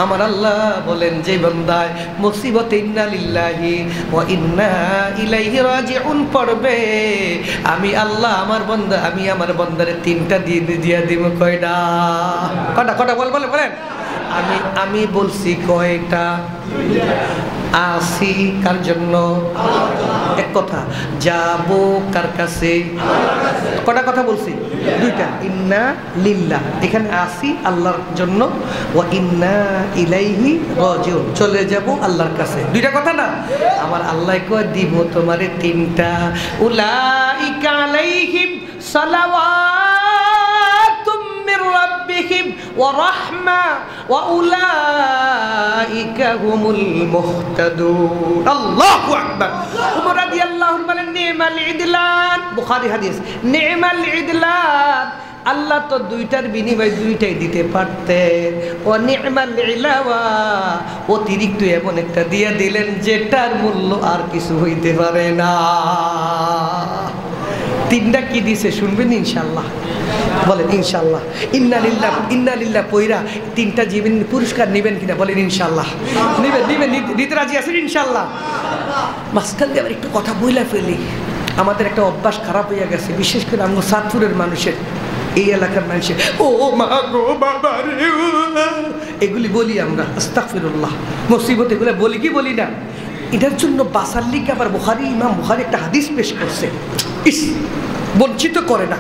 আমার আল্লাহ বলেন যে বান্দায় মুসিবতে ইন্না লিল্লাহি ওয়া ইন্না ইলাইহি রাজিউন পড়বে, আমি আল্লাহ আমার বান্দা, আমি আমার বান্দারে তিনটা দিয়ে দিব। কয়টা? কটা বলেন। আমি বলছি কয়টা? আসি কার জন্য? এক কথা। যাব কার কাছে? কটা কথা বলছি? দুইটা। ইন্না লিল্লাহ, এখানে আসি আল্লাহর জন্য, ওয়া ইন্না ইলাইহি রাজিউন, চলে যাব আল্লাহর কাছে। দুইটা কথা না? আমার আল্লাহ কয় দিব তোমারে তিনটা। উলাইকা আলাইহিম সালাওয়াতুম মির রাব্বিহিম ওয়া রাহমা ওয়া উলাইকা হুমুল মুহতাদুন। আল্লাহু আকবার। উমর রাদিয়াল্লাহু আনহু বলেন নি'মাল ইদলান, বুখারী হাদিস, নি'মাল ইদলান, আল্লাহ তো দুইটার বিনিময় দুইটাই দিতে পারতেন। ও নি'মাল ইলাওয়া, অতিরিক্ত এমন একটা দিয়ে দিলেন যেটার মূল্য আর কিছু হইতে পারে না। তিনটা কি দিছে শুনবেন ইনশাআল্লাহ? বলেন ইনশাআল্লাহ। ইন্না লিল্লাহ পয়রা তিনটা জীবন পুরস্কার নেবেন কিনা? বলেন ইনশাআল্লাহ। নেবেন নিতে রাজি আছেন ইনশাআল্লাহ? মাঝখান দিয়ে আবার একটু কথা বইলা ফেলি। আমাদের একটা অভ্যাস খারাপ হয়ে গেছে, বিশেষ করে আমরা সাতপুরের মানুষের, এই এলাকার মানুষের ও মা গো বাবা রে, এগুলি বলি আমরা। আস্তাগফিরুল্লাহ। মুসিবত এগুলো বলি কি বলি না? এটার জন্য বাসার লিগে আবার ইমাম বুখারী একটা হাদিস পেশ করছে, ইস বঞ্চিত করে না।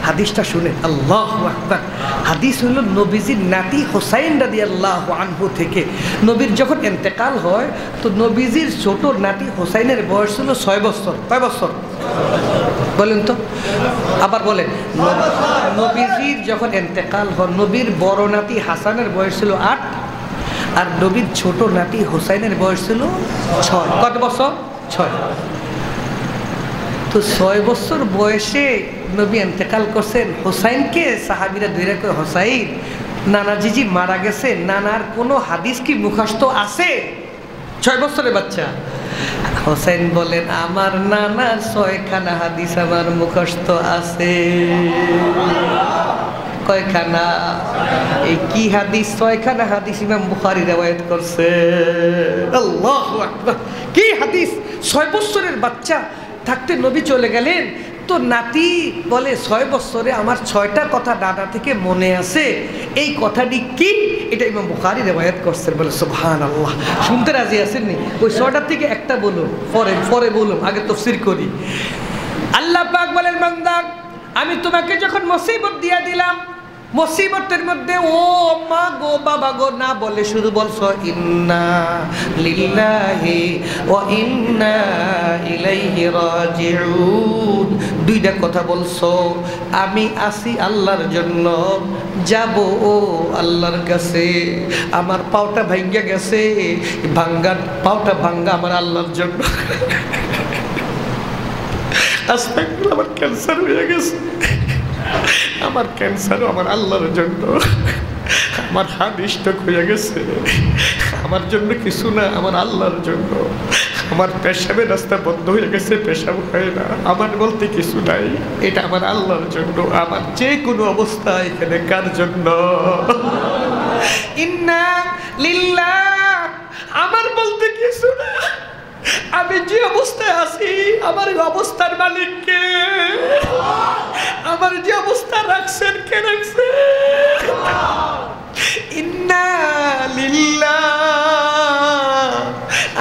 হাদিসটা শুনেন, আল্লাহু আকবার। হাদিস হলো নবীজির নাতি হোসাইন রাদিয়াল্লাহু আনহু থেকে। নবীর যখন ইন্তেকাল হয় তো নবীজির ছোট নাতি হোসাইনের বয়স ছিল 6 বছর। কয় বছর বলেন তো? আবার বলেন। নবীজির যখন ইন্তেকাল হয়, নবীর বড় নাতি হাসানের বয়স ছিল 8, আর নবীর ছোট নাতি হোসাইনের বয়স ছিল 6। কত বছর? 6। তো 6 বছর বয়সে নবী ইন্তেকাল করছেন। হোসাইনকে সাহাবীরা ধরে কয়, হোসাইন নানাজিজি মারা গেছে, নানার কোনো হাদিস কি মুখস্থ আছে? 6 বছরের বাচ্চা। হোসাইন বলেন আমার নানার 6খানা হাদিস আমার মুখস্থ আছে। কয়খানা? এই কি হাদিস? 6খানা হাদিস ইমাম বুখারী riwayat করছে। আল্লাহু আকবার। কি হাদিস? 6 বছরের বাচ্চা থাকতে নবী চলে গেলেন। তো নাতি বলে 6 বছরে আমার 6টা কথা দাদা থেকে মনে আছে, এই কথাটি কি? এটা ইমাম বুখারী riwayat করছেন। বলে সুবহানাল্লাহ। শুনতে রাজি আছেন নি? ওই 6টার থেকে একটা বলুন, পরে বলুন, আগে তাফসীর করি। আল্লাহ পাক বলেন বান্দা আমি তোমাকে যখন মুসিবত দিয়া দিলাম, মুসিবতের মধ্যে ও মা গো বাবা গো না বলে শুধু বলছো ইন্না লিল্লাহি ওয়া ইন্না ইলাইহি রাজিউন। দুইটা কথা বলছো। আমি আসি আল্লাহর জন্য, যাব ও আল্লাহর কাছে। আমার পাওটা ভাঙ্গা গেছে, পাওটা ভাঙ্গা আমার আল্লাহর জন্য। আস্তাগফিরুল্লাহ। আমার ক্যান্সার হয়ে গেছে, আমার ক্যান্সারও আমার আল্লাহর জন্য। আমার হার্ট স্ট্রোক হয়ে গেছে, আমার জন্য কিছু না, আমার আল্লাহর জন্য। আমার পেশাবের রাস্তা বন্ধ হয়ে গেছে, পেশাব হয় না, আমার বলতে কিছু নাই, এটা আমার আল্লাহর জন্য। আমার যে কোনো অবস্থা এখানে কার জন্য? ইন্না লিল্লাহ। আমার বলতে কিছু না, আমি যে অবস্থায় আছি আমার অবস্থার মালিক কে? আমার যে অবস্থা রাখছেন কে রাখছে? ইন্না লিল্লাহ।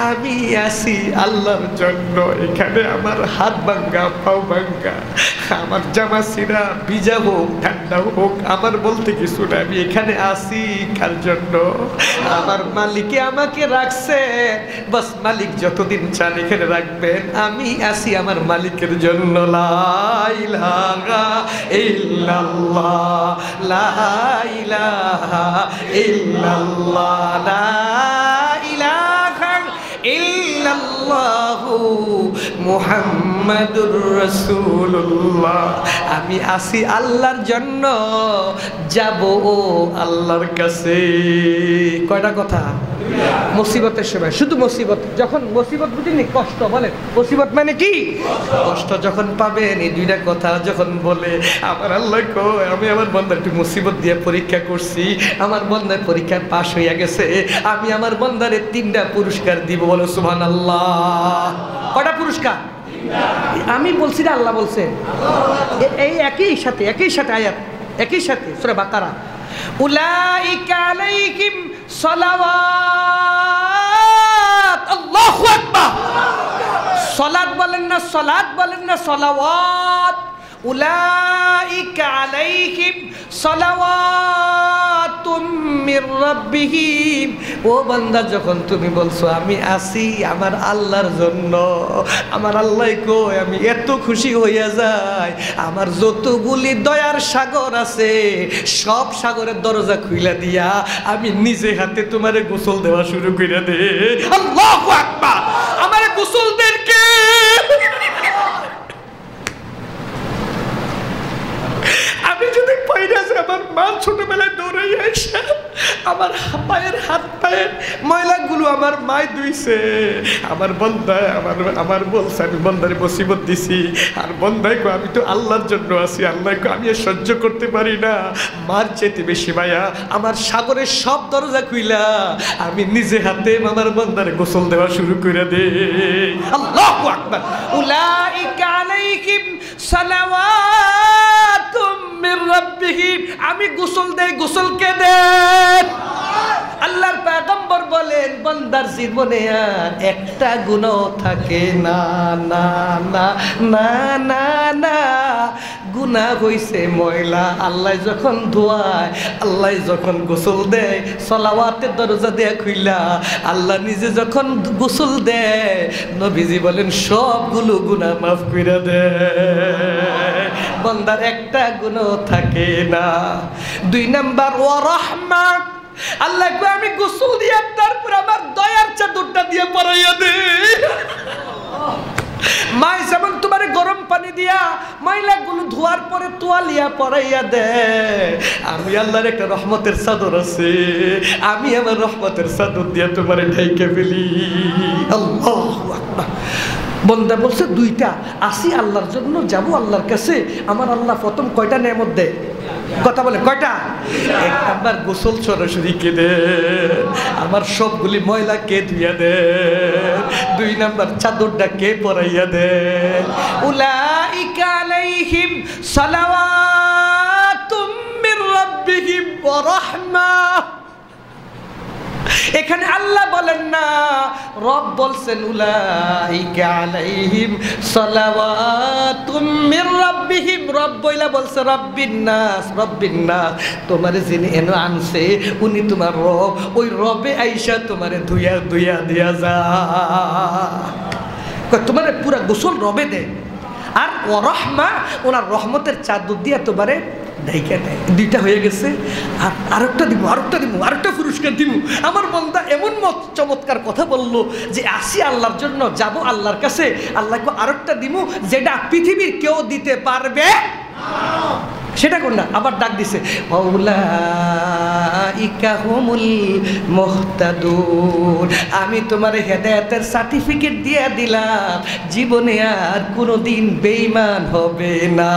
আমি আছি আল্লাহর জন্য। এখানে আমার হাত ভাঙ্গা, পাও ভাঙ্গা, আমার জামা ছিঁড়া, ভিজা হোক ঠান্ডা হোক, আমার বলতে কিছু না। আমি এখানে আছি কার জন্য? আমার মালিকে আমাকে রাখছে, বাস মালিক যতদিন চান এখানে রাখবেন। আমি আছি আমার মালিকের জন্য। লা ইলাহা ইল্লাল্লাহ, লা ইলাহা ইল্লাল্লাহ, লা ইলাহা ইল্লাল্লাহু মুহাম্মাদুর রাসূলুল্লাহ। আমি আসি আল্লাহর জন্য, যাব ও আল্লাহর কাছে। কয়টা কথা? মুসিবতের সময়, শুধু মুসিবত। যখন মুসিবত বুঝিনি কষ্ট, বলেন মুসিবত মানে কি? কষ্ট যখন পাবেন এই দুইটা কথা যখন বলে, আমার আল্লাহ কয় আমি আমার বান্দার একটু মুসিবত দিয়ে পরীক্ষা করছি, আমার বান্দার পরীক্ষায় পাশ হইয়া গেছে, আমি আমার বান্দারে 3টা পুরস্কার দিব। বলো সুবহানাল্লাহ। কয়টা পুরস্কার? আমি বলছি না, আল্লাহ বলছে। এই একই সাথে আয়াত, একই সাথে সূরা বাকারা, উলাইকা আলাইহিম সালাওয়াত। আল্লাহু আকবার। সালাত বলেন না, সালাত বলেন না, সালাওয়াত। উলাইকা আলাইহিম সালাওয়াতুম মির রাব্বিহিম। ও বান্দা, যখন তুমি বলছো আমি আসি আমার আল্লাহর জন্য, আমার আল্লাহ কই আমি এত খুশি হইয়া যাই, আমার যতগুলি দয়ার সাগর আছে সব সাগরের দরজা খুইলা দিয়া আমি নিজে হাতে তোমারে গোসল দেওয়া শুরু কইরা দে। আল্লাহু আকবার। আমারে গোসল দেন কে? আমি যদি পাইরা যে আমার মা ছোটবেলায় দৌড়াইয়া এসে আমার পায়ের হাত পায়ের ময়লাগুলো আমার মায় ধুইছে, আমার বন্দায় আমার বলছে আমি বন্দারে মুসিবত দিছি, আর বন্দায় কো আমি তো আল্লাহর জন্য আছি, আল্লাহ কো আমি সহ্য করতে পারি না, মার চেয়ে বেশি মায়া, আমার সাগরের সব দরজা খুইলা আমি নিজে হাতে আমার বন্দারে গোসল দেওয়া শুরু করে দে। আল্লাহু আকবার। উলাইকা আলাইহিম সালাওয়াতুম মির রাব্বিহিম। আমি গোসল দেই, গোসল কে দেন? আল্লাহর পয়গম্বর বলেন বান্দার জীবনে আর একটা গুনাহ থাকে না, না না না না না। গুনাহ হইছে ময়লা, আল্লাহ যখন ধোয়ায়, আল্লাহ যখন গোসল দেয়, সালাওয়াতের দরজা দেয়া খুইলা আল্লাহ নিজে যখন গোসল দেয়, নবীজি বলেন সবগুলো গুনাহ মাফ কইরা দেয়। বান্দার একটা গুনাহ থাকে না। 2 নাম্বার ওয়া রাহমা। আল্লাহ কই আমি গোসল দিয়া তারপর আমার দয়ার চাদরটা দিয়ে পরাইয়া দে। মাই যেমন তোমারে গরম পানি দিয়া ময়লাগুলো ধোয়ার পরে তোয়ালিয়া পরাইয়া দে, আমি আল্লাহর একটা রহমতের চাদর আছে, আমি আমার রহমতের চাদর দিয়া তোমারে ঢাইকে ফেলি। আল্লাহু আকবার। বন্দা বলছে 2টা, আসি আল্লাহর জন্য, যাব আল্লাহর কাছে, আমার আল্লাহ প্রথম কয়টা নেয়ামত দেয়? কথা বলে কয়টা? 1 নাম্বার গোসল সরাসরি কে দে, আমার সবগুলি ময়লা কে ধুইয়া দে। 2 নাম্বার চাদরটা কে পরাইয়া দে। উলাইকা আলাইহিম সালাওয়াতুম মির রাব্বিহিম ওয়া রাহমা। এখানে আল্লাহ বলেন না, রব বলছেন উলাইকা আলাইহিম সালাওয়াতুম মির রাব্বিহিম। রব বইলা বলছে রব্বিন নাস, রব্বিন নাস। তোমারে যিনি এনে আনছে উনি তোমার রব, ওই রবে আইসা তোমারে ধুইয়া ধুইয়া দিয়া যা। তোমারে পুরা গোসল রবে দে, আর ওয়া রাহমা ওনার রহমতের চাদর দিয়া তোমারে ঢাইকা দেয়। 2টা হয়ে গেছে। আর আরেকটা দিব, আরেকটা পুরস্কার দিব। আমার বান্দা এমন চমৎকার কথা বললো যে আসি আল্লাহর জন্য, যাব আল্লাহর কাছে, আল্লাহকে আরেকটা দিব যেটা পৃথিবীর কেউ দিতে পারবে সেটা কোন না। আবার ডাক দিছে উলাইকা হুমুল মুহতাদুন। আমি তোমার হেদায়েতের সার্টিফিকেট দিয়ে দিলাম, জীবনে আর কোনোদিন বেঈমান হবে না।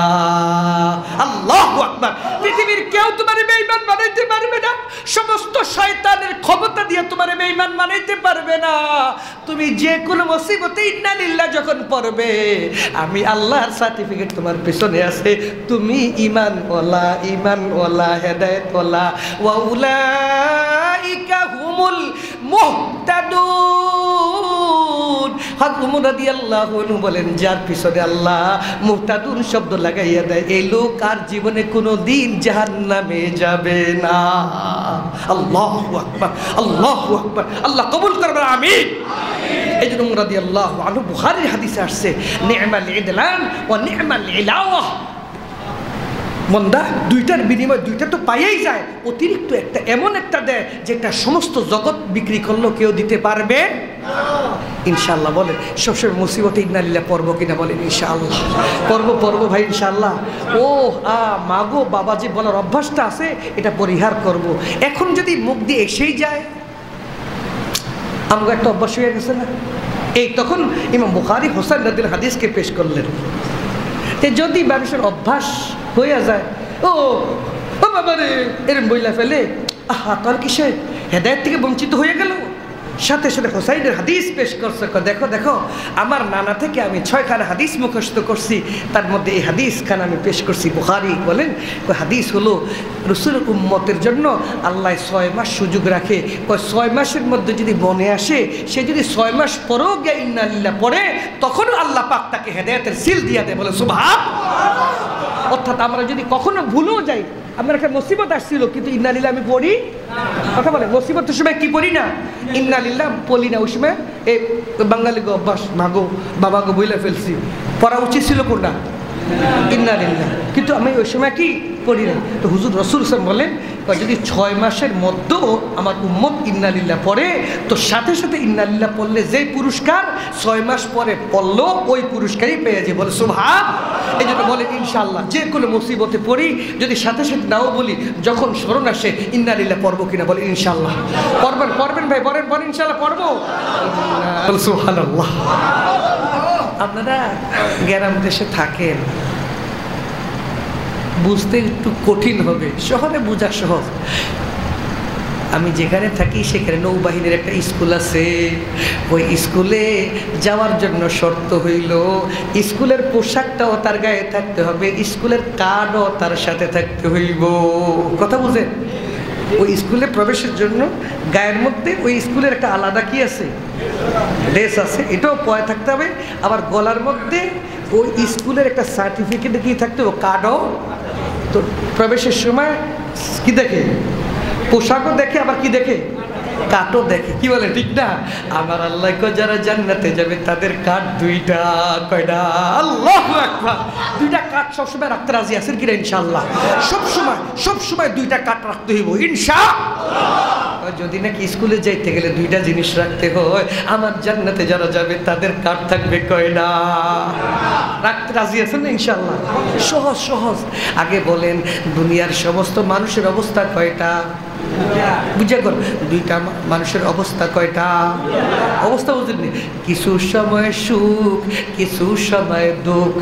আল্লাহু আকবার। পৃথিবীর কেউ তোমার বেঈমান বানাইতে পারবে না, সমস্ত শয়তানের ক্ষমতা দিয়ে তোমার বেঈমান বানাইতে পারবে না। তুমি যে কোনো মুসিবতে ইন্না লিল্লাহ যখন পড়বে, আমি আল্লাহর সার্টিফিকেট তোমার পেছনে আছে, তুমি ঈমানওয়ালা, ঈমানওয়ালা, হেদায়েতওয়ালা। ওয়া উলাইকা হুমুল মুহতাদুন। হযরত ওমর রাদিয়াল্লাহু আনহু বলেন, যার পিছনে আল্লাহ মুহতাদুন শব্দ লাগাইয়া দেয়, এই লোক আর জীবনে কোনো দিন জাহান্নামে যাবে না। আল্লাহু আকবার, আল্লাহু আকবার। আল্লাহ কবুল করবেন, আমিন। এই জন্য ওমর রাদিয়াল্লাহু আনহু, বুখারীর হাদিসে আসছে, নি'মাল ইদলান ওয়া নি'মাল ইলাওয়া। মন্দা 2টার বিনিময় 2টা তো পাইয়েই যায়, অতিরিক্ত একটা এমন একটা দেয় যেটা সমস্ত জগৎ বিক্রি করলেও কেউ দিতে পারবে না। ইনশাআল্লাহ বলেন সবসময় মুসিবতে ইন্না লিল্লাহ পড়ব কিনা? বলেন ইনশাআল্লাহ পড়ব ভাই ইনশাআল্লাহ। ও মাগো বাবা যে বলার অভ্যাসটা আছে এটা পরিহার করব। এখন যদি মুখ দিয়ে এসেই যায় আমাকে একটা অভ্যাস হয়ে গেছে না। এই তখন ইমাম বুখারী হোসেন রাদিয়াল্লাহু হাদিসকে পেশ করলেন যে যদি মানুষের অভ্যাস হয়ে যায়, ও ও বাবা রে এরম বইলা ফেলে, আহা তার কিসে হেদায়েত থেকে বঞ্চিত হয়ে গেল। সাথে সাথে হোসাইনের হাদিস পেশ করছে, দেখো দেখো আমার নানা থেকে আমি 6খানা হাদিস মুখস্থ করছি, তার মধ্যে এই হাদিস খান আমি পেশ করছি। বুখারী বলেন হাদিস হলো রাসূলের উম্মতের জন্য আল্লাহ 6 মাস সুযোগ রাখে। 6 মাসের মধ্যে যদি মনে আসে, সে যদি 6 মাস পরেও গিয়ে ইন্না লিল্লাহ পড়ে, তখন আল্লাহ পাক তাকে হেদায়েতের সিল দিয়ে দেয়। বলে সুবহানাল্লাহ। অর্থাৎ আমরা যদি কখনো ভুলেও যাই, আমার একটা মুসিবত আসছিল কিন্তু ইন্না লিল্লাহ আমি পড়ি, কথা বলে মুসিবতের সময় কি পড়ি না, ইন্না লিল্লাহ পড়ি না। ওই সময় এই বাঙালি গো অভ্যাস, মাগো বাবা গো বইলে ফেলছি, পড়া উচিত ছিল কোনটা, ইন্না লিল্লাহ, কিন্তু আমি ওই সময় কি পড়ি না। তো হুজুর রাসূল সাল্লাল্লাহু আলাইহি ওয়াসাল্লাম বলেন যদি 6 মাসের মধ্যেও আমার উম্মত ইন্না লিল্লাহ পড়ে, তো সাথে সাথে ইন্না লিল্লাহ পড়লে যেই পুরস্কার 6 মাস পরে পড়লো ওই পুরস্কারই পেয়ে যায়। বলে সুবহানাল্লাহ। এই জন্য বলে ইনশাআল্লাহ যে কোনো মুসিবতে পড়ি, যদি সাথে সাথে নাও বলি, যখন স্মরণ আসে ইন্না লিল্লাহ পড়বো কিনা, বলে ইনশাআল্লাহ পড়বেন। পড়বেন ভাই, বলেন ইনশাআল্লাহ পড়বো। সুবহানাল্লাহ। আপনারা গ্রাম দেশে থাকেন, বুঝতে একটু কঠিন হবে, শহরে বোঝা সহজ। আমি যেখানে থাকি সেখানে নৌবাহিনীর একটা স্কুল আছে। ওই স্কুলে যাওয়ার জন্য শর্ত হইল স্কুলের পোশাকটাও তার গায়ে থাকতে হবে, স্কুলের কার্ডও তার সাথে থাকতে হইব। কথা বুঝেন? ওই স্কুলে প্রবেশের জন্য গায়ের মধ্যে ওই স্কুলের একটা আলাদা কি আছে, ড্রেস আছে, এটাও পরে থাকতে হবে। আবার গলার মধ্যে ওই স্কুলের একটা সার্টিফিকেট কি থাকতে হবে, কার্ডও। তো প্রবেশের সময় কি দেখে, পোশাকও দেখে, আবার কি দেখে, কাঠও দেখে। কি বলে ঠিক না? আমার আল্লাহ যারা জান্নাতে যাবে তাদের কাঠ 2টা, কয়টা? আল্লাহু আকবার। 2টা কাঠ সবসময় রাখতে রাজি আছেন কিনা? ইনশাআল্লাহ সবসময় 2টা কাঠ রাখতে হইব ইনশাআল্লাহ। যদি নাকি স্কুলে যাইতে গেলে 2টা জিনিস রাখতে হয়, আমার জান্নাতে যারা যাবে তাদের কাঠ থাকবে কয়টা? রাখতে রাজি আছেন না? ইনশাআল্লাহ সহজ। আগে বলেন দুনিয়ার সমস্ত মানুষের অবস্থা কয়টা? বুঝা কর, 2টা মানুষের অবস্থা কয়টা? অবস্থা বুঝলেন? কিছু সময় সুখ, কিছু সময় দুঃখ,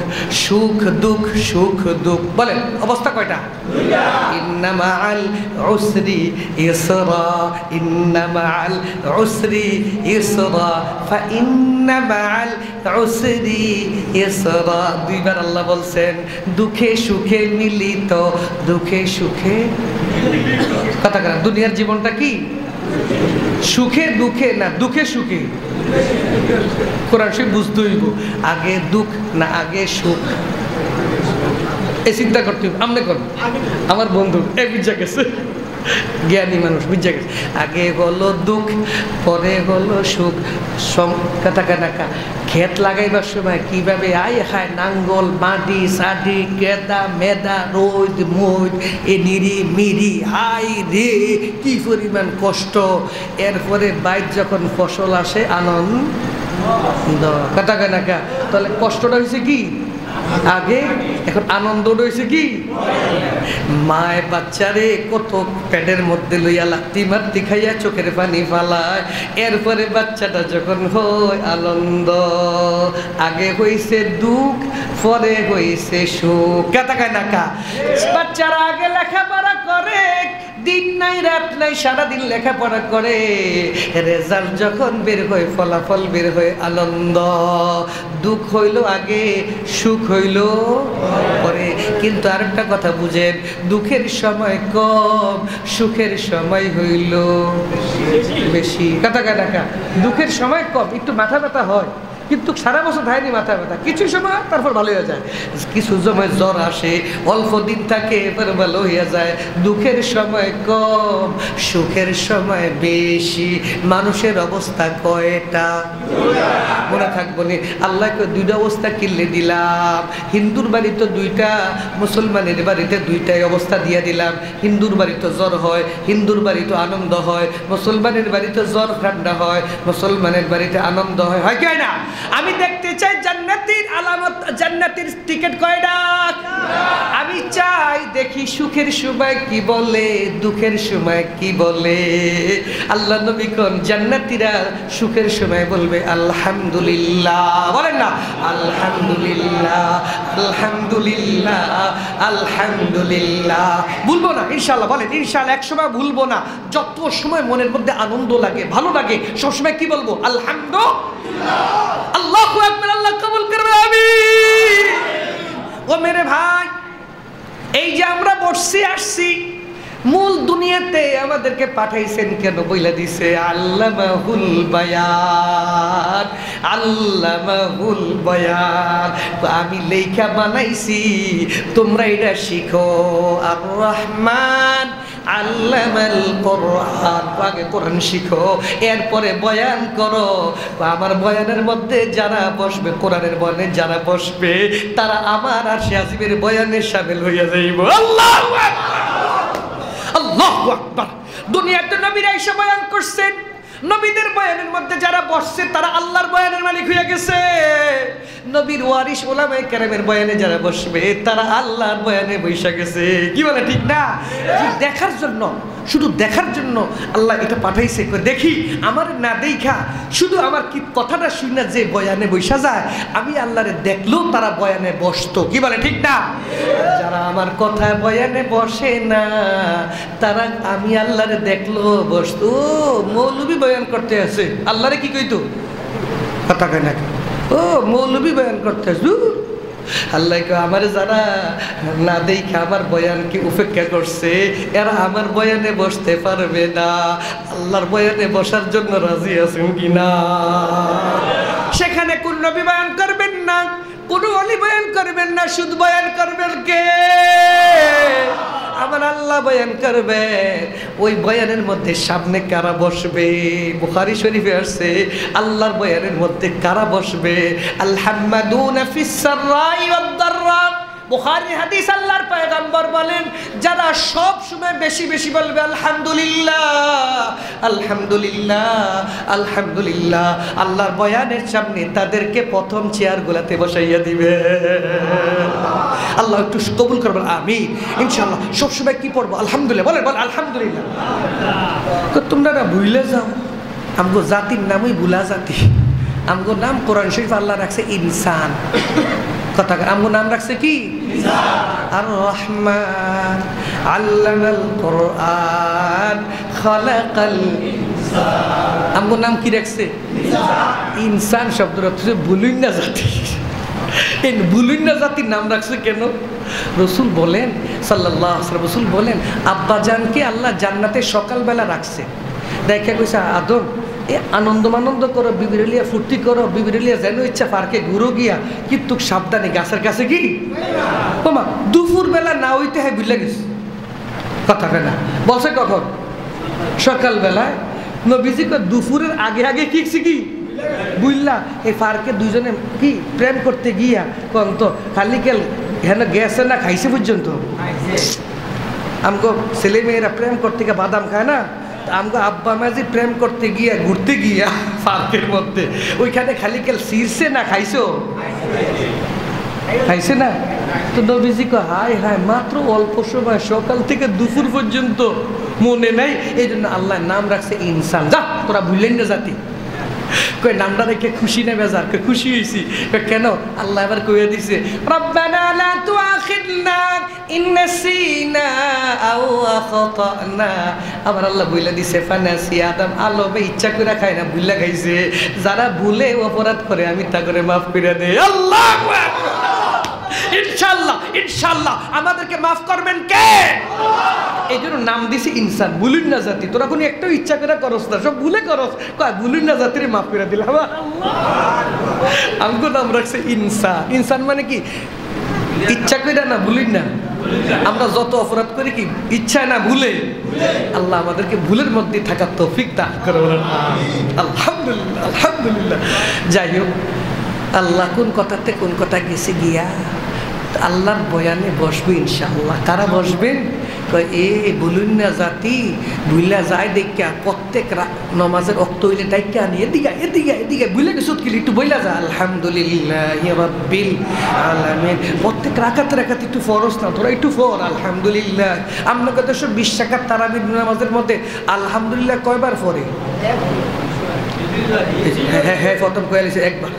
সুখ দুঃখ। বলেন অবস্থা কয়টা? ইন্না মাআল উসরি ইসরা, ইন্না মাআল উসরি ইসরা, ফা ইন্না মাআল উসরি ইসরা। 2বার আল্লাহ বলছেন দুঃখে সুখে মিলিত, দুঃখে সুখে। কথা কেন? দুনিয়ার জীবনটা কি সুখে দুঃখে না দুঃখে সুখে? কোরআন শরীফ বুঝতে হইব, আগে দুঃখ না আগে সুখ, এই চিন্তা করতে হইব। আমনে কর, আমার বন্ধু বুঝা গেছে, জ্ঞানী মানুষ বুঝা গেছে, আগে হলো দুঃখ পরে হলো সুখ। কথা কানাকা ক্ষেত লাগাইবার সময় কিভাবে আয় খায়, নাঙ্গল মাটি সাডি কেদা মেদা রোদ মোদ এ নিরি মিরি, হাই রে কি পরিমাণ কষ্ট। এরপরে বাইর যখন ফসল আসে আনন্দ। কথা কানাকা তাহলে কষ্টটা হয়েছে কি আগে, এখন আনন্দ রয়েছে কি? মায় বাচ্চারে কত পেটের মধ্যে লইয়া লাত্তি মাত্তি খাইয়া চোখের পানি ফালায়, এরপরে বাচ্চাটা যখন হয় আনন্দ। আগে হইছে দুঃখ পরে হইছে সুখ। কথা কয় না কা? বাচ্চারা আগে লেখাপড়া করে, দিন নাই রাত নাই সারাদিন লেখাপড়া করে, রেজাল্ট যখন বের হয় ফলাফল বের হয় আনন্দ। দুঃখ হইল আগে, সুখ হইল পরে। কিন্তু আরেকটা কথা বুঝেন, দুঃখের সময় কম, সুখের সময় হইল বেশি। কথা কাটা, দুঃখের সময় কম, একটু মাথা ব্যথা হয় কিন্তু সারা বছর থাকেনি মাথা ব্যথা, কিছু সময় তারপর ভালো হয়ে যায়। কিছু সময় জ্বর আসে, অল্প দিন থাকে এবার ভালো হয়ে যায়। দুঃখের সময় কম, সুখের সময় বেশি। মানুষের অবস্থা কয়টা? মনে থাকবো নি? আল্লাহকে 2টা অবস্থা কিনলে দিলাম। হিন্দুর বাড়িতে 2টা, মুসলমানের বাড়িতে 2টাই অবস্থা দিয়ে দিলাম। হিন্দুর বাড়িতে জ্বর হয়, হিন্দুর বাড়িতে আনন্দ হয়। মুসলমানের বাড়িতে জ্বর ঠান্ডা হয়, মুসলমানের বাড়িতে আনন্দ হয়। হয় কি না? আমি দেখতে চাই জান্নাতের আলামত, জান্নাতের টিকিট কয়টা? আমি চাই দেখি সুখের সময় কি বলে, দুঃখের সময় কি বলে। আল্লাহ নবী কোন জান্নাতীরা সুখের সময় বলবে আলহামদুলিল্লাহ, বলেন না আলহামদুলিল্লাহ আলহামদুলিল্লাহ আলহামদুলিল্লাহ। ভুলবো না ইনশাআল্লাহ, বলেন ইনশাআল্লাহ। এক সময় ভুলবো না। যত সময় মনের মধ্যে আনন্দ লাগে, ভালো লাগে, সবসময় কি বলবো? আলহামদুলিল্লাহ। আল্লাহু আকবার। আল্লাহ কবুল করবে, আমিন। ও মেরে ভাই, এই যে আমরা বসছি আসছি, মূল দুনিয়াতে আমাদেরকে পাঠাইছেন কেন? বইলা দিছে আল্লামাহুল বায়ান, আল্লামাহুল বায়ান। আমি লেখা বানাইছি, তোমরা এটা শিখো। আর রহমান আল্লামাল কোরআন, আগে কোরআন শিখো, এরপরে বয়ান করো। আমার বয়ানের মধ্যে যারা বসবে, কোরআনের বয়ানে যারা বসবে, তারা আমার আর শাহিবের বয়ানে শামিল হইয়া যাইব। আল্লাহু আকবার, আল্লাহু আকবার। দুনিয়াতে নবীরা এসে বয়ান করছেন, নবীদের বয়ানের মধ্যে যারা বসছে তারা আল্লাহর বয়ানের মালিক হয়ে গেছে। নবীর ওয়ারিস উলামায়ে কেরামের বয়ানে যারা বসবে তারা আল্লাহর বয়ানে বসে গেছে। কি বলে, ঠিক না? দেখার জন্য, শুধু দেখার জন্য আল্লাহ এটা পাঠাইছে। দেখি আমার না দেখা শুধু আমার কি কথাটা শুনে যে বয়ানে বসা যায়, আমি আল্লাহরে দেখলেও তারা বয়ানে বসতো। কি বলে, ঠিক না? যারা আমার কথা বয়ানে বসে না, তারা আমি আল্লাহরে দেখলেও বসতো। মৌলবী বয়ান করতে আছে, আল্লাহরে কি কইতো? কথা কয় নাকি? ও মৌলবী বয়ান করতে আসু। আল্লাহ আমার যারা না দেখে আমার বয়ানকে উপেক্ষা করছে, এরা আমার বয়ানে বসতে পারবে না। আল্লাহর বয়ানে বসার জন্য রাজি আছেন কিনা? সেখানে কোন নবী বয়ান করবেন না, কোন ওলি বয়ান করবেন না, শুধু বয়ান করবেন কে? আমার আল্লাহ বয়ান করবে। ওই বয়ানের মধ্যে সামনে কারা বসবে? বুখারী শরীফে আসছে আল্লাহর বয়ানের মধ্যে কারা বসবে? আলহাম্মাদুনা ফিস সাররাই ওয়াদ দাররা। বুখারী হাদিস, আল্লাহর পয়গম্বর বলেন যারা সব সময় বেশি বেশি বলবে আলহামদুলিল্লাহ আলহামদুলিল্লাহ আলহামদুলিল্লাহ, আল্লাহর বয়ানের সামনে তাদেরকে প্রথম চেয়ারগুলোতে বসাইয়া দিবে। আল্লাহ একটু কবুল করবেন, আমিন। ইনশাআল্লাহ সবসময় কি পড়বো? আলহামদুলিল্লাহ। বলেন বল আলহামদুলিল্লাহ। তোমরা না ভুলে যাও, আমগো জাতির নামই ভুলা জাতি। আমগো নাম কোরআন শরীফ আল্লাহ রাখছে ইনসান। কথা আমগো নাম রাখছে কি? আর রহমান আল্লামাল কোরআন খালাকাল ইনসান। আমগো নাম কি রাখছে? ইনসান। শব্দের অর্থ ভুলুন না জাতি। এই ভুলুন না জাতির নাম রাখছে কেন? রসুল বলেন সাল্লাল্লাহু আলাইহি ওয়াসাল্লাম, রসুল বলেন আব্বাজানকে আল্লাহ জান্নাতে সকালবেলা রাখছে। দেখে কইছে আদম আনন্দ করো, বিবিরেলিয়া ফুর্তি করো, বিবিরেলিয়া যেন ইচ্ছা পার্কে ঘুরো গিয়া, কিন্তু সাবধানে গাছের কাছে কি ওমা দুপুর বেলা না হইতে হয় বুঝলে গেছে। কথা না বলছে কখন? সকালবেলায়। নবীজি দুপুরের আগে আগে কি বুঝলা এই পার্কে দুইজনে কি প্রেম করতে গিয়া কন তো খালি কেল হেন গেছে না খাইছে পর্যন্ত। আমগো ছেলে মেয়েরা প্রেম করতে গিয়ে বাদাম খায় না, আমগো আব্বা মাঝি প্রেম করতে গিয়া ঘুরতে গিয়া পার্কের মধ্যে ওইখানে খালি কেল শীর্ষে না খাইছো? খাইছে না? তো নবীজি হায় হায় মাত্র অল্প সময় সকাল থেকে দুপুর পর্যন্ত মনে নাই, এই জন্য আল্লাহ নাম রাখছে ইনসান। যা তোরা ভুললেন না জাতি। কই নামটা রেখে খুশি না বেজার? খুশি হয়েছি। কেন? আল্লাহ এবার কইয়া দিছে রব্বানা লা তুআখিযনা ইন নাসিনা আও আখতানা। আবার আল্লাহ বইলা দিছে ফানাসি আদম আলবে ইচ্ছা করে খায় না, ভুললা খাইছে। যারা ভুলে অপরাধ করে আমি তা করে মাফ করে দেই। আল্লাহু আকবার। ইনশাআল্লাহ ইনশাআল্লাহ আমাদেরকে মাফ করবেন কে? এই জন্য নাম দিছি ইনসান, ভুলুন না জাতি। তোরা কোনো একটাও ইচ্ছা করে করস না, সব ভুলে করস। কয় ভুলুন না জাতির মাফ করে দিলাম। আমগো নাম রাখছে ইনসান। ইনসান মানে কি? ইচ্ছা করে না, ভুলুন না। আমরা যত অপরাধ করি কি ইচ্ছায় না ভুলে। আল্লাহ আমাদেরকে ভুলের মধ্যে থাকার তৌফিক দান করে। আলহামদুলিল্লাহ আলহামদুলিল্লাহ। যাই হোক, আল্লাহ কোন কথাতে কোন কথা গেছে গিয়া আল্লাহর বয়ানে বসবে ইনশাআল্লাহ। কারা বসবেন? কয় এ বলুন না জাতি বুইলা যায় দেখা প্রত্যেক নমাজের অক্ত হইলে ডাইকা আনি এদিকে এদিকে এদিকে বুইলা গেছ কি একটু বইলা যা আলহামদুলিল্লাহ রাব্বিল আলামিন। প্রত্যেক রাকাতে রাকাতে একটু ফরজ না তোরা একটু ফর আলহামদুলিল্লাহ। আমরা কত 20 রাকাত তারাবির নামাজের মধ্যে আলহামদুলিল্লাহ কয়বার পড়ে? হ্যাঁ হ্যাঁ প্রথম কয়ালিছে একবার।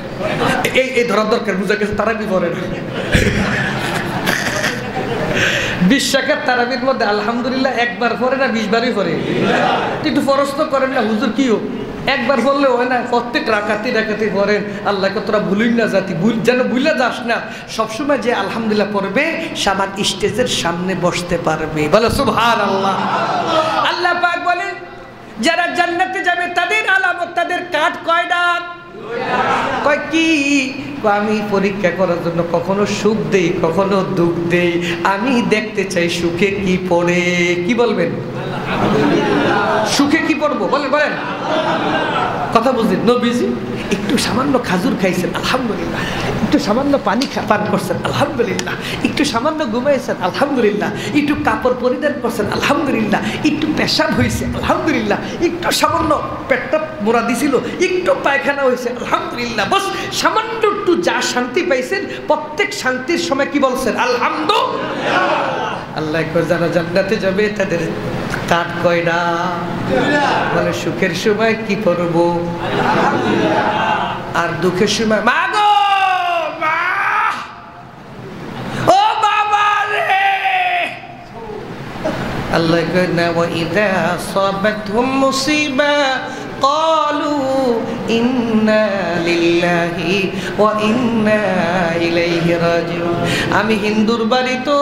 এই ধরার দরকার বুঝা গেছে তারাবি পড়ে না। 20 রাকাত তারাবির মধ্যে আলহামদুলিল্লাহ একবার পড়ে না 20 বারই পড়ে? একটু ফরজ তো করেন না হুজুর কি হোক একবার বললে হয় না, প্রত্যেক রাকাতি রাকাতি পড়েন। আল্লাহকে তোরা ভুলুন না জাতি যেন ভুলে যাস না। সবসময় যে আলহামদুলিল্লাহ পড়বে সামান স্টেজের সামনে বসতে পারবে। বলো সুবহানাল্লাহ। আল্লাহ পাক বলেন যারা জান্নাতে যাবে তাদের আলামত তাদের কাঠ কয়টা? কয় কি? আমি পরীক্ষা করার জন্য কখনো সুখ দেই কখনো দুঃখ দেই, আমি দেখতে চাই সুখে কি পড়ে। কি বলবেন? সুখে কি পড়বো বলেন বলেন কথা বুঝলেন? নবীজি একটু সামান্য খাজুর খাইছেন আলহামদুলিল্লাহ, একটু সামান্য পানি পান করছেন আলহামদুলিল্লাহ, একটু সামান্য ঘুমাইছেন আলহামদুলিল্লাহ, একটু কাপড় পরিধান করছেন আলহামদুলিল্লাহ, একটু পেশাব হয়েছে আলহামদুলিল্লাহ, একটু সামান্য পেটটা মোড়া দিছিল, একটু পায়খানা হয়েছে আলহামদুলিল্লাহ। বস সামান্য একটু যা শান্তি পাইছেন প্রত্যেক শান্তির সময় কি বলছেন? আলহামদুলিল্লাহ। আল্লাহ যারা জান্নাতে যাবে তাদের কাঠ কয়টা? মানে সুখের সময় কি করবো আর দুঃখের সময় মা গো মা ও বাবা রে। আল্লাহ কয় না ওয়া ইযা আসাবাতহুম মুসিবা ক্বালু ইন্না লিল্লাহি ওয়া ইন্না ইলাইহি রাজিউন। আমি হিন্দুর বাড়ি তো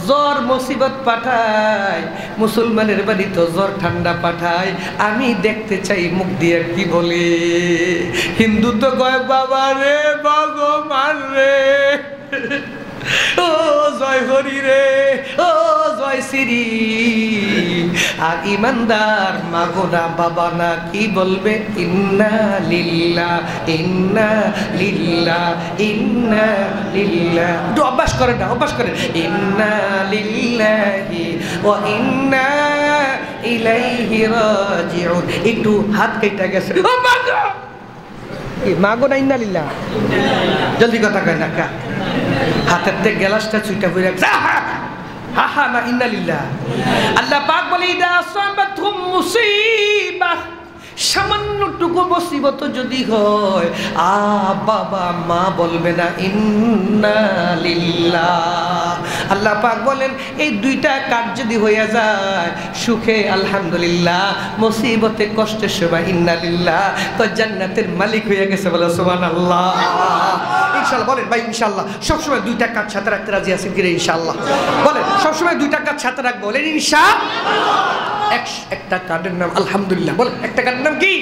জ্বর মুসিবত পাঠাই, মুসলমানের বাড়ি তো জ্বর ঠান্ডা পাঠাই, আমি দেখতে চাই মুখ দিয়ে কি বলে। হিন্দু তো কয় বাবা রে ভগবান রে, ও জয় হরি রে, ও জয় শ্রী। আর ইমানদার মাগো না বাবা না কি বলবে? ইন্না লিল্লাহ ইন্না লিল্লাহ ইন্না লিল্লাহ। একটু অভ্যাস করেন না, অভ্যাস করেন। ইন্না লিল্লাহি ওয়া ইন্না ইলাইহি রাজিউন। একটু হাত কেটে গেছে ও মাগো, মাগো না ইন্না লিল্লাহ, জলদি কথা কয় না কা হাতের থেকে গ্লাসটা ছুঁটা পড়ে গেছে হা হা না ইন্না লিল্লাহ। আল্লাহ পাক বলে ইদা আসাবাতহুম মুসিবাহ, সামান্যটুকু মুসিবত যদি হয় বাবা মা বলবে না ইন্না লিল্লাহ। আল্লাহ পাক বলেন এই দুইটা কাজ যদি হয়ে যায় সুখে আলহামদুলিল্লাহ, মুসিবতে কষ্টের সময় ইন্না লিল্লাহ, তো জান্নাতের মালিক হয়ে গেছে। বলে সুবহানাল্লাহ। ইনশাআল্লাহ বলেন ভাই ইনশাআল্লাহ সবসময় দুইটা কাজ সাথে রাখতে রাজি আছেন কিরে? ইনশাআল্লাহ বলেন সবসময় দুইটা কাজ সাথে রাখবো। বলেন ইনশাআল্লাহ। একটা কার্ডের নাম আলহামদুলিল্লাহ। বলেন একটা কার্ডের নাম কি?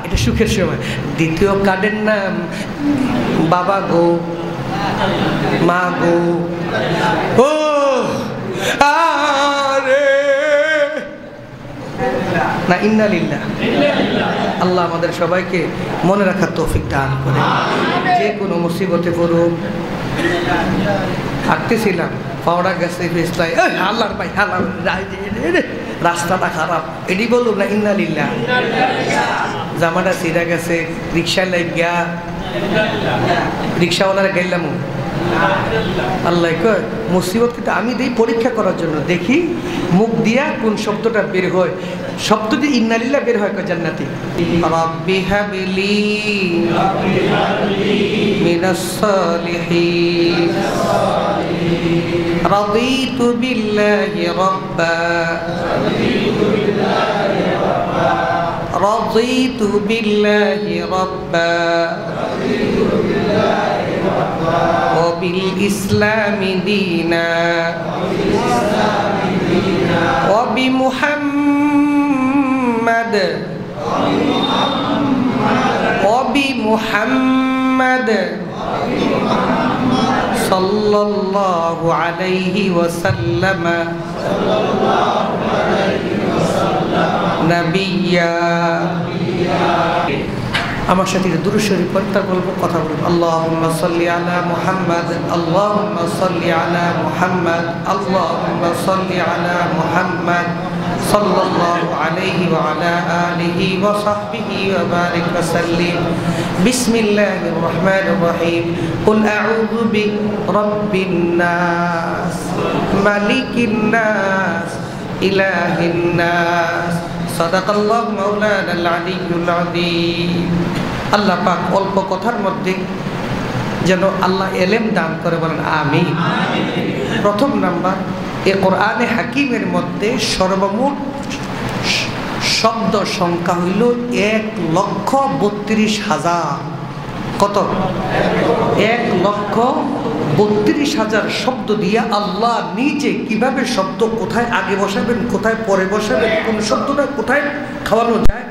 এটা সুখের সময়। দ্বিতীয় কার্ডের নাম বাবা গো মা গো ও আরে না ইন্না লিল্লাহ। আল্লাহ আমাদের সবাইকে মনে রাখার তৌফিক দান করে। যে কোনো মুসিবতে পড়ুন। হাঁটতেছিলাম পাওড়া গেছে ফেসলাই আল্লাহর ভাই আল্লাহ রাস্তাটা খারাপ, এটি বলুন না ইন্না লিল্লাহ। জামাটা ছিঁড়া গেছে, রিক্সা লাগিয়া রিক্সাওয়ালারা গেলাম। আল্লাহ কয় মুসিবত কিন্তু আমি দিই পরীক্ষা করার জন্য, দেখি মুখ দিয়া কোন শব্দটা বের হয়। শব্দ দিয়ে ইন্না লিল্লাহ বের হয় কয় জান্নাতি। রাব্বি হাবলি মিনাস সালিহিন রাদিতু বিল্লাহি রাব্বা রাদিতু বিল্লাহি রাব্বা وبالإسلام دينا وبمحمد صلى الله عليه وسلم نبيا আমার সাথে দুরূদ শরীফ পড়ে তার বলবো, কথা বলবো। আল্লাহুম্মা সাল্লি আলা মুহাম্মাদ, আল্লাহুম্মা সাল্লি আলা মুহাম্মাদ, আল্লাহুম্মা সাল্লি আলা মুহাম্মাদ সাল্লাল্লাহু আলাইহি ওয়া আলা আলিহি ওয়া সাহবিহি ওয়া বারিক ওয়া সাল্লিম। বিসমিল্লাহির রহমানির রহিম। কুল আউযু বিরাব্বিন নাস, মালিকিন নাস, ইলাহিন নাস। সাদাকাল্লাহু মাওলানাল আলিয়্যুল আযীম। আল্লাহ পাক অল্প কথার মধ্যে যেন আল্লাহ এলেম দান করে, বলেন আমিন। প্রথম নাম্বার, এই কোরআনে হাকিমের মধ্যে সর্বমোট শব্দ সংখ্যা হইল 1,32,000। কত? 1,32,000 শব্দ দিয়ে আল্লাহ নিজে কিভাবে শব্দ কোথায় আগে বসাবেন, কোথায় পরে বসাবেন, কোন শব্দটা কোথায় খাওয়ানো যায়,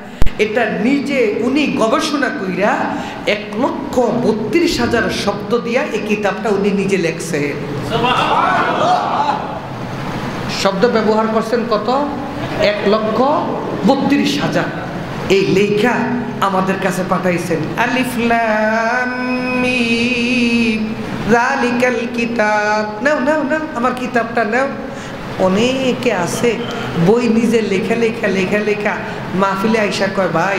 এটা নিজে উনি গবেষণা কইরা 1,32,000 শব্দ দিয়া এই কিতাবটা উনি নিজে লেখছেন। শব্দ ব্যবহার করছেন কত? 1,32,000। এই লেখা আমাদের কাছে পাঠাইছেন। আলিফ লাম মিম যালিকাল কিতাব। নাও নাও নাও, আমার কিতাবটা নাও। অনেকে আছে বই নিজে লেখা লেখা লেখা লেখা মাহফিলে আইসা কয়, ভাই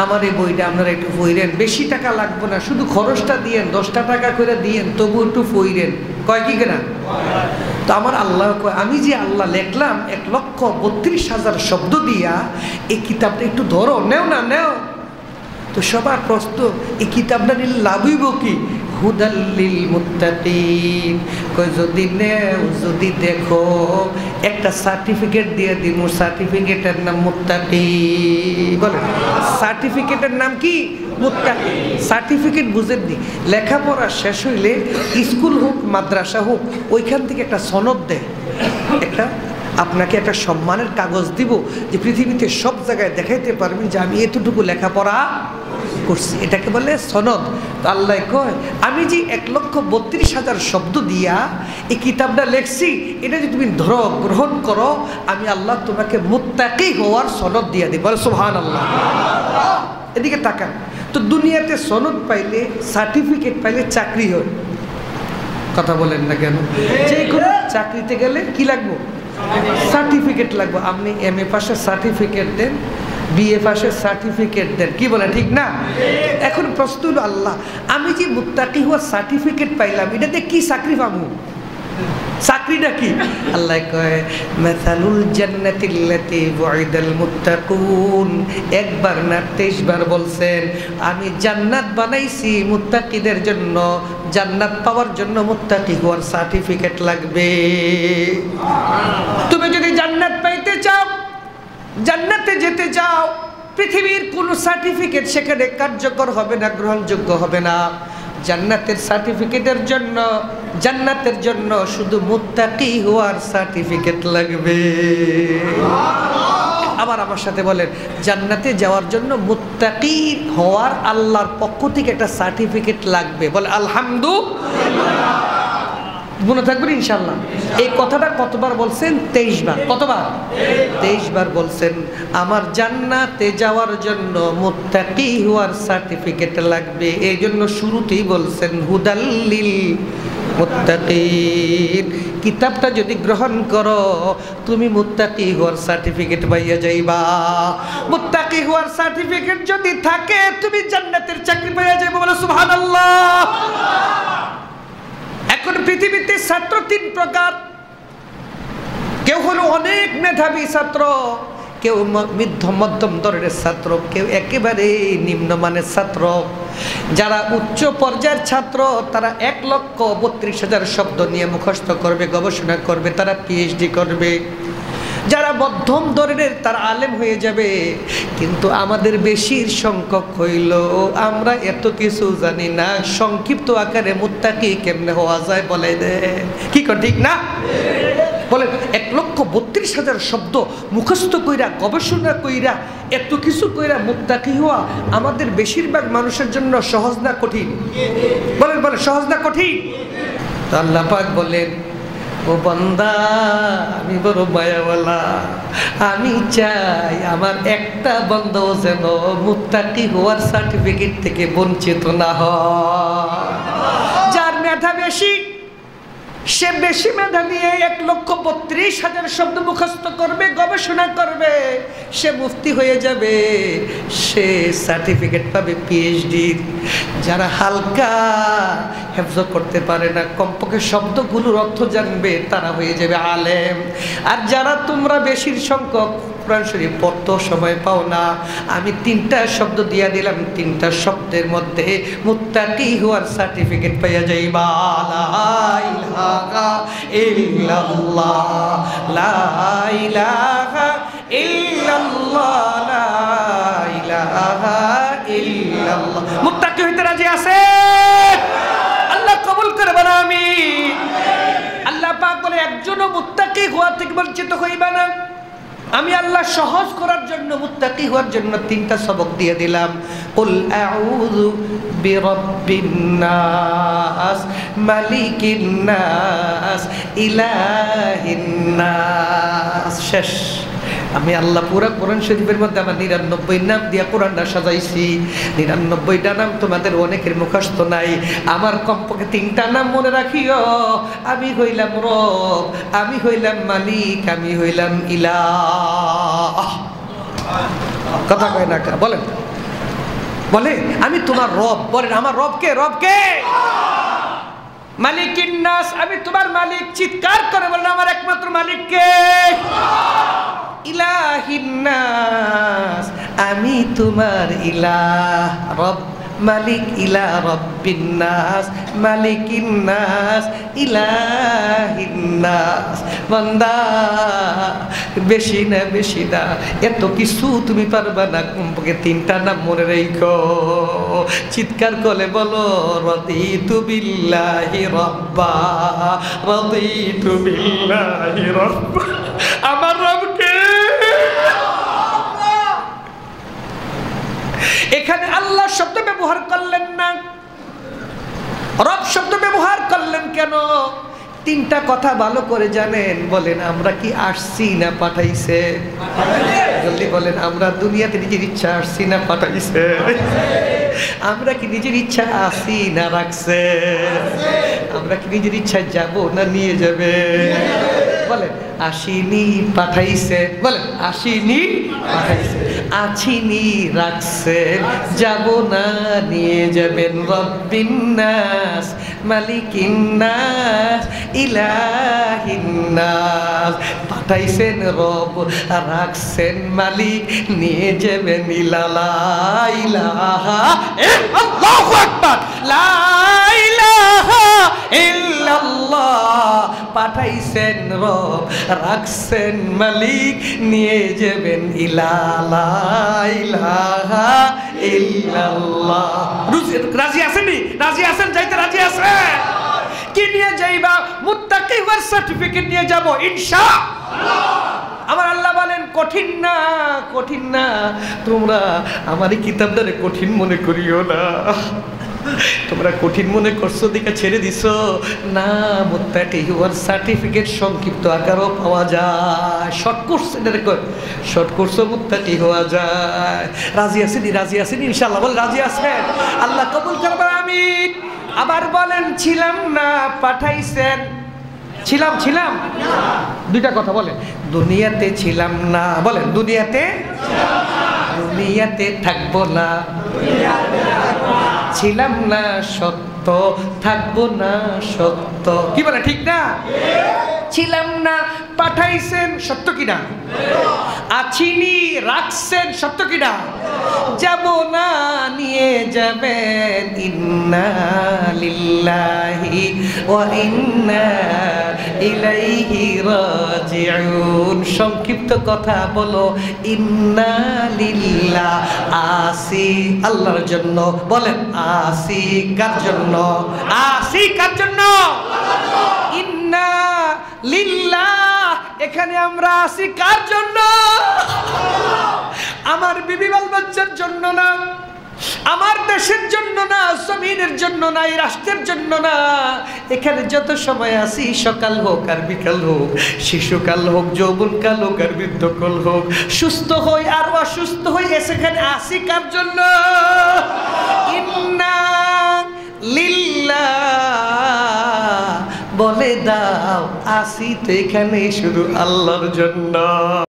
আমার এই বইটা আপনারা একটু পড়েন, বেশি টাকা লাগবে না, শুধু খরচটা দিয়েন, 10টা টাকা করে দিয়েন, তবু একটু পড়েন। কয় কি কেনা? তো আমার আল্লাহ কয়, আমি যে আল্লাহ লেখলাম 1,32,000 শব্দ দিয়া এই কিতাবটা একটু ধরো, নেও না নেও। তো সবার প্রশ্ন, এই কিতাবটা নিলে লাভ হইব কি? হুদাল্লিল মুত্তাকিন। কই যদি নেও, যদি দেখো, একটা সার্টিফিকেট দিয়ে দিব, সার্টিফিকেটের নাম মুত্তাকি। বলেন, সার্টিফিকেটের নাম কি? মুত্তাকি। সার্টিফিকেট বুঝেননি? লেখাপড়া শেষ হইলে স্কুল হোক মাদ্রাসা হোক, ওইখান থেকে একটা সনদ দেয়, একটা আপনাকে একটা সম্মানের কাগজ দিব, যে পৃথিবীতে সব জায়গায় দেখাইতে পারবেন যে আমি এতটুকু লেখাপড়া করছি, এটাকে বলে সনদ। তো আল্লাহ কয়, আমি যে 1,32,000 শব্দ দিয়া এই কিতাবটা লেখছি, এটা যদি তুমি ধরো, গ্রহণ করো, আমি আল্লাহ তোমাকে মুত্তাকি হওয়ার সনদ দিয়া দিই। বলে সুবহানাল্লাহ। এদিকে তাকান তো, দুনিয়াতে সনদ পাইলে, সার্টিফিকেট পাইলে চাকরি হয়। কথা বলেন না কেন? যে কোনো চাকরিতে গেলে কি লাগবে? সার্টিফিকেট লাগবে। আপনি MA পাশের সার্টিফিকেট দেন, BA পাশের সার্টিফিকেট দেন, কি বলে ঠিক না? এখন প্রশ্ন হলো, আল্লাহ আমি যে মুত্তাকি হওয়ার সার্টিফিকেট পাইলাম, এটাতে কি চাকরি পাবো? চাকরিটা কি? আল্লাহ কয়, মাসালুল জান্নাতিল্লাতী বুইদাল মুত্তাকুন। একবার না 23 বার বলছেন, আমি জান্নাত বানাইছি মুত্তাকিদের জন্য। জান্নাত পাওয়ার জন্য মুত্তাকি হওয়ার সার্টিফিকেট লাগবে। তুমি যদি জান্নাত পাইতে চাও, জান্নাতে যেতে চাও, পৃথিবীর কোনো সার্টিফিকেট সেখানে কার্যকর হবে না, গ্রহণযোগ্য হবে না। জান্নাতের সার্টিফিকেটের জন্য, জান্নাতের জন্য শুধু মুত্তাকি হওয়ার সার্টিফিকেট লাগবে। আবার আমার সাথে বলেন, জান্নাতে যাওয়ার জন্য মুত্তাকি হওয়ার আল্লাহর পক্ষ থেকে একটা সার্টিফিকেট লাগবে। বলে আলহামদুলিল্লাহ। মনে থাকবেন ইনশাল্লাহ। এই কথাটা কতবার বলছেন? 23 বার। কতবার? 23 বার বলছেন। আমার জান্নাতে যাওয়ার জন্য মুত্তাকি হওয়ার সার্টিফিকেট লাগবে, এই জন্য শুরুতেই বলছেন হুদাল্লিল মুত্তাকিন। কিতাবটা যদি গ্রহণ করো, তুমি মুত্তাকি হওয়ার সার্টিফিকেট পাইয়া যাইবা। মুত্তাকি হওয়ার সার্টিফিকেট যদি থাকে, তুমি জান্নাতের চাকরি পাইয়া যাইবা। বলে সুবহানাল্লাহ। এখন পৃথিবীতে ছাত্র 3 প্রকার। কেউ হলো অনেক মেধাবী ছাত্র, কেউ মধ্যম ধরনের ছাত্র, কেউ একেবারে নিম্নমানের ছাত্র। যারা উচ্চ পর্যায়ের ছাত্র, তারা 1,32,000 শব্দ নিয়ে মুখস্থ করবে, গবেষণা করবে, তারা PhD করবে। যারা মধ্যম ধরনের, তারা আলেম হয়ে যাবে। কিন্তু আমাদের বেশির সংখ্যক হইল, আমরা এত কিছু জানি না, সংক্ষিপ্ত আকারে মুত্তাকি কেমনে হওয়া যায় বলে দে। কি কর ঠিক না? বলেন, 1,32,000 শব্দ মুখস্থ কইরা, গবেষণা কইরা, এত কিছু কইরা মুত্তাকি হওয়া আমাদের বেশিরভাগ মানুষের জন্য সহজ না কঠিন? বলেন বলেন, সহজ না কঠিন? তো আল্লাহ পাক বলেন, ও বান্দা আমি বড় মায়াওয়ালা, আমি চাই আমার একটা বান্দাও যেন মুত্তাকি হওয়ার সার্টিফিকেট থেকে বঞ্চিত না হয়। যার মেধা বেশি সে বেশি মেধা নিয়ে 1,32,000 শব্দ মুখস্থ করবে, গবেষণা করবে, সে মুফতি হয়ে যাবে, সে সার্টিফিকেট পাবে পিএইচডির। যারা হালকা হেফজ করতে পারে না, কমপক্ষে শব্দগুলোর অর্থ জানবে, তারা হয়ে যাবে আলেম। আর যারা তোমরা বেশির সংখ্যক কোরআন শরীফ পড়তে সময় পাও না, আমি 3টা শব্দ দিয়া দিলাম, 3টা শব্দের মধ্যে মুত্তাকি হওয়ার সার্টিফিকেট পাইয়া যাইবা। লা ইলাহা ইল্লাল্লাহ, লা ইলাহা ইল্লাল্লাহ, লা ইলাহা ইল্লাল্লাহ। মুত্তাকি হইতে রাজি আছে? আল্লাহ কবুল করবেন, আমিন। আল্লাহ পাক বলে একজনও মুত্তাকি হওয়া থেকে বঞ্চিত হইবা না। আমি আল্লাহ সহজ করার জন্য, মুত্তাকি হওয়ার জন্য 3টা সবক দিয়ে দিলাম। কুল আউযু বিরাব্বিন নাস, মালিকিন নাস, ইলাহিন নাস। শেষ। আমি আল্লাহ পুরা কোরআন শরীফের মধ্যে আমার 99 নাম দিয়া কোরআনটা সাজাইছি। 99টা নাম তোমাদের অনেকের মুখস্থ নাই। আমার কমপক্ষে 3টা নাম মনে রাখিও। আমি হইলাম রব, আমি হইলাম মালিক, আমি হইলাম ইলাহ। কথা কয় না, বলেন বলে আমি তোমার রব। বলেন আমার রব কে? রব কে? মালিকিন নাস, আমি তোমার মালিক। চিৎকার করে বলেন আমার একমাত্র মালিক কে? ইলাহিন নাস, আমি তোমার ইলাহ। রব মালিক, ইলা রব্বিন নাস, মালিকিন নাস, ইলাহিন নাস। বান্দা বেশি না, বেশি না, এত কিছু তুমি পারবা না, কমপক্ষে 3টা নাম মনে রেখো। চিৎকার করে বলো রাদিতু বিল্লাহি রাব্বা, রাদিতু বিল্লাহি রাব্বা। আমার রবকে। এখানে আল্লাহ শব্দ ব্যবহার করলেন না, রব শব্দ ব্যবহার করলেন কেন? 3টা কথা ভালো করে জানেন। বলেন আমরা কি আসছি না পাঠাইছে? জলদি বলেন, আমরা দুনিয়াতে নিজের ইচ্ছা আসছি না পাঠাইছে? আমরা কি নিজের ইচ্ছা আসি না রাখছে? আমরা কি নিজের ইচ্ছা যাব না নিয়ে যাবে? বলেন আসিনি পাঠাইছে। বলেন আসিনি পাঠাইছে, আছিনি রাখছেন, যাব না নিয়ে যাবেন। রব্বিন নাস, মালিকিন নাস, ইলাহিন নাস। পাঠাইছেন রব, রাখছেন মালিক, নিয়ে যাবেন ইলালা। ইলাহা আল্লাহু আকবার, লা ইলাহা ইল্লাল্লাহ। পাঠাইছেন রব, রাখছেন মালিক, নিয়ে যাবেন ইলালা। ইলাহা ইল্লাল্লাহ। রাজি আছেননি? রাজি আছেন? যাইতে রাজি আছে? কি নিয়ে যাইবা? মুত্তাকি হওয়ার সার্টিফিকেট নিয়ে যাব ইনশাআল্লাহ। আমার আল্লাহ বলেন কঠিন না, কঠিন না। তোমরা আমার এই কিতাবটারে কঠিন মনে করিও না। তোমরা কঠিন মনে করছো দিকে ছেড়ে দিছো না। মুত্তাকি হওয়ার সার্টিফিকেট সংক্ষিপ্ত আকারও পাওয়া যায়। শর্ট কোর্স, শর্ট কোর্সও মুত্তাকি হওয়া যায়। রাজি আছেন? রাজি আছেন ইনশাআল্লাহ? বল রাজি আছেন? আল্লাহ কবুল করবেন, আমিন। আবার বলেন ছিলাম না, পাঠাইছেন। ছিলাম, ছিলাম 2টা কথা বলেন। দুনিয়াতে ছিলাম না, বলেন দুনিয়াতে, দুনিয়াতে থাকবো না, ছিলাম না সত্য, থাকবো না সত্য। কি বলে ঠিক না? ছিলাম না, পাঠাইছেন, সত্য কিনা? আছিনি, রাখছেন, সত্য কিনা? যাব না, নিয়ে যাবেন। ইন্না লিল্লাহি ওয়া ইন্না ইলাইহি রাজিউন। সংক্ষিপ্ত কথা বলো, ইন্না লিল্লাহ। আসি আল্লাহর জন্য। বলেন আসি কার জন্য? আসি কার জন্য? ইন্না লিল্লাহ। এখানে আমরা আসি কার জন্য? আমার বিবি বাল বাচ্চার জন্য না, আমার দেশের জন্য না, জমিনের জন্য না, এই রাষ্ট্রের জন্য না, এখানে যত সময় আছি, সকাল হোক আর বিকাল হোক, শিশুকাল হোক, যৌবনকাল হোক আর বৃদ্ধকাল হোক, সুস্থ হই আর অসুস্থ হই, সেখানে আসি কার জন্য? ইন্না লিল্লাহ বলে দাও, আসি তো এখানে শুধু আল্লাহর জন্য।